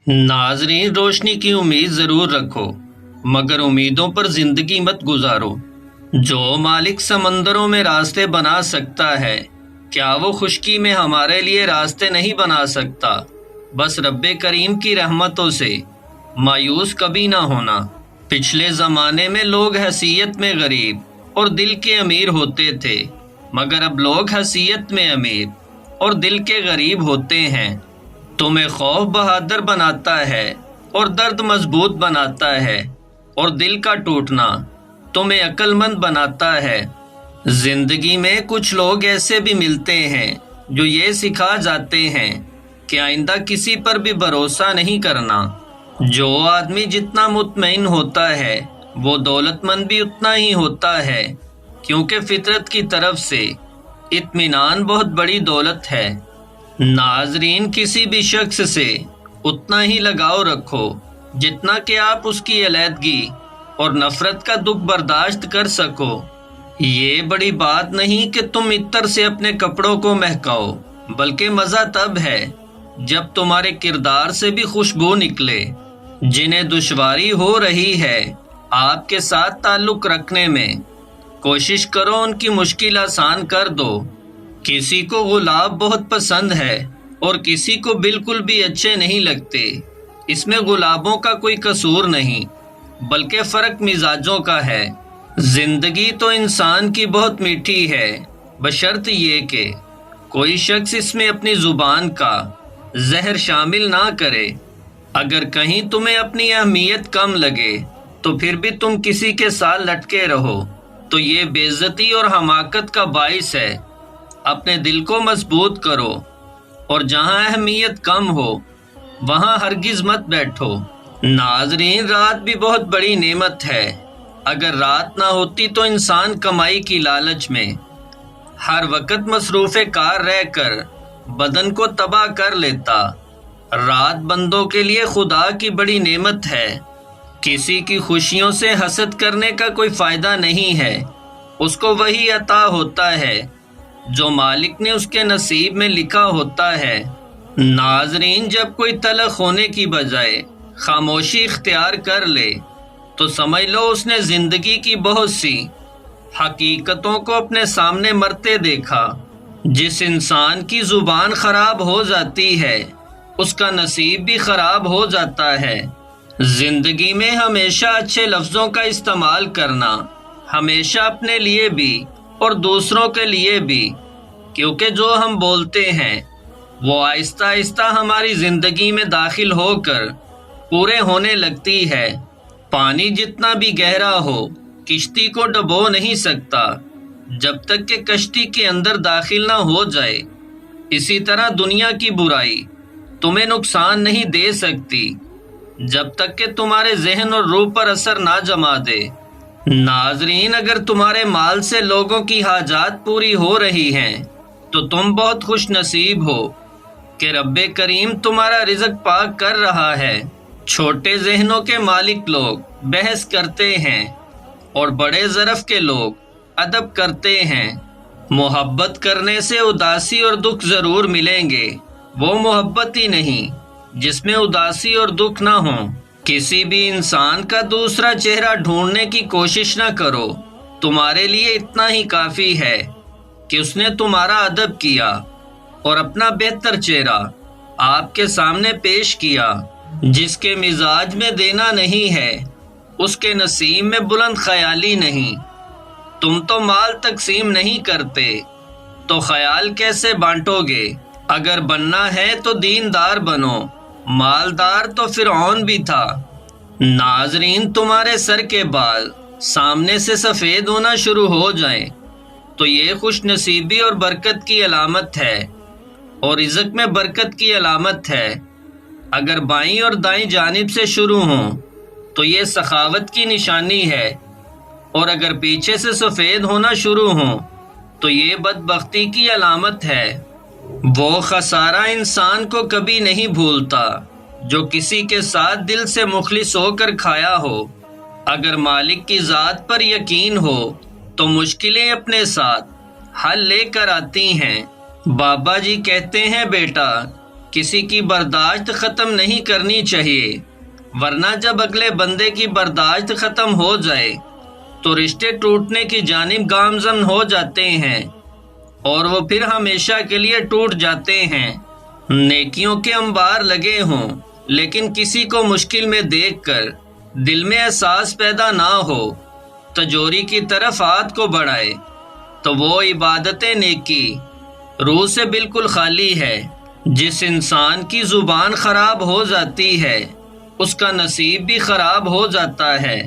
नाजरीन, रोशनी की उम्मीद जरूर रखो, मगर उम्मीदों पर जिंदगी मत गुजारो। जो मालिक समंदरों में रास्ते बना सकता है, क्या वो खुश्की में हमारे लिए रास्ते नहीं बना सकता? बस रब्बे करीम की रहमतों से मायूस कभी ना होना। पिछले ज़माने में लोग हैसियत में गरीब और दिल के अमीर होते थे, मगर अब लोग हैसियत में अमीर और दिल के गरीब होते हैं। तुम्हें खौफ बहादुर बनाता है और दर्द मजबूत बनाता है, और दिल का टूटना तुम्हें अक्लमंद बनाता है। जिंदगी में कुछ लोग ऐसे भी मिलते हैं जो ये सिखा जाते हैं कि आइंदा किसी पर भी भरोसा नहीं करना। जो आदमी जितना मुतमईन होता है वो दौलतमंद भी उतना ही होता है, क्योंकि फितरत की तरफ से इत्मीनान बहुत बड़ी दौलत है। नाजरीन, किसी भी शख्स से उतना ही लगाव रखो जितना कि आप उसकी अलैदगी और नफरत का दुख बर्दाश्त कर सको। ये बड़ी बात नहीं कि तुम इत्तर से अपने कपड़ों को महकाओ, बल्कि मज़ा तब है जब तुम्हारे किरदार से भी खुशबू निकले। जिन्हें दुश्वारी हो रही है आपके साथ ताल्लुक़ रखने में, कोशिश करो उनकी मुश्किल आसान कर दो। किसी को गुलाब बहुत पसंद है और किसी को बिल्कुल भी अच्छे नहीं लगते। इसमें गुलाबों का कोई कसूर नहीं, बल्कि फ़र्क मिजाजों का है। जिंदगी तो इंसान की बहुत मीठी है, बशर्त ये कि कोई शख्स इसमें अपनी ज़ुबान का जहर शामिल ना करे। अगर कहीं तुम्हें अपनी अहमियत कम लगे तो फिर भी तुम किसी के साथ लटके रहो तो ये बेइज्जती और हमाकत का बाइस है। अपने दिल को मजबूत करो, और जहां अहमियत कम हो वहां हरगिज मत बैठो। नाजरीन, रात भी बहुत बड़ी नेमत है। अगर रात ना होती तो इंसान कमाई की लालच में हर वक्त मसरूफ़ कार रहकर बदन को तबाह कर लेता। रात बंदों के लिए खुदा की बड़ी नेमत है। किसी की खुशियों से हसद करने का कोई फ़ायदा नहीं है। उसको वही अता होता है जो मालिक ने उसके नसीब में लिखा होता है। नाजरीन, जब कोई तलख होने की बजाय खामोशी इख्तियार कर ले तो समझ लो उसने ज़िंदगी की बहुत सी हकीकतों को अपने सामने मरते देखा। जिस इंसान की ज़ुबान ख़राब हो जाती है उसका नसीब भी ख़राब हो जाता है। ज़िंदगी में हमेशा अच्छे लफ्ज़ों का इस्तेमाल करना, हमेशा अपने लिए भी और दूसरों के लिए भी, क्योंकि जो हम बोलते हैं वो आहिस्ता आहिस्ता हमारी ज़िंदगी में दाखिल होकर पूरे होने लगती है। पानी जितना भी गहरा हो किश्ती को डुबो नहीं सकता जब तक कि कश्ती के अंदर दाखिल ना हो जाए। इसी तरह दुनिया की बुराई तुम्हें नुकसान नहीं दे सकती जब तक कि तुम्हारे जहन और रूह पर असर ना जमा दे। नाजरीन, अगर तुम्हारे माल से लोगों की हाजात पूरी हो रही हैं तो तुम बहुत खुश नसीब हो कि रब्बे करीम तुम्हारा रिज़्क पाक कर रहा है। छोटे जहनों के मालिक लोग बहस करते हैं और बड़े ज़रफ़ के लोग अदब करते हैं। मोहब्बत करने से उदासी और दुख ज़रूर मिलेंगे, वो मोहब्बत ही नहीं जिसमें उदासी और दुख ना हो। किसी भी इंसान का दूसरा चेहरा ढूंढने की कोशिश ना करो। तुम्हारे लिए इतना ही काफ़ी है कि उसने तुम्हारा अदब किया और अपना बेहतर चेहरा आपके सामने पेश किया। जिसके मिजाज में देना नहीं है उसके नसीब में बुलंद ख्याली नहीं। तुम तो माल तकसीम नहीं करते तो ख्याल कैसे बांटोगे? अगर बनना है तो दीनदार बनो, मालदार तो फिरौन भी था। नाजरीन, तुम्हारे सर के बाल सामने से सफ़ेद होना शुरू हो जाएं तो ये खुश नसीबी और बरकत की अलामत है, और रिज़्क में बरकत की अलामत है। अगर बाईं और दाईं जानिब से शुरू हों तो ये सखावत की निशानी है, और अगर पीछे से सफ़ेद होना शुरू हों तो ये बदबख्ती की अलामत है। वो खसारा इंसान को कभी नहीं भूलता जो किसी के साथ दिल से मुखलिस होकर खाया हो। अगर मालिक की ज़ात पर यकीन हो तो मुश्किलें अपने साथ हल लेकर आती हैं। बाबा जी कहते हैं, बेटा, کسی کی برداشت ختم نہیں کرنی چاہیے، ورنہ جب اگلے بندے کی برداشت ختم ہو جائے تو رشتے ٹوٹنے کی جانب گامزن ہو جاتے ہیں اور وہ پھر ہمیشہ کے لیے ٹوٹ جاتے ہیں۔ نیکیوں کے انبار لگے ہوں لیکن کسی کو مشکل میں دیکھ کر دل میں احساس پیدا نہ ہو، تجوری کی طرف ہاتھ کو بڑھائے، تو وہ عبادت نیکی روح سے بالکل خالی ہے۔ جس انسان کی زبان خراب ہو جاتی ہے اس کا نصیب بھی خراب ہو جاتا ہے۔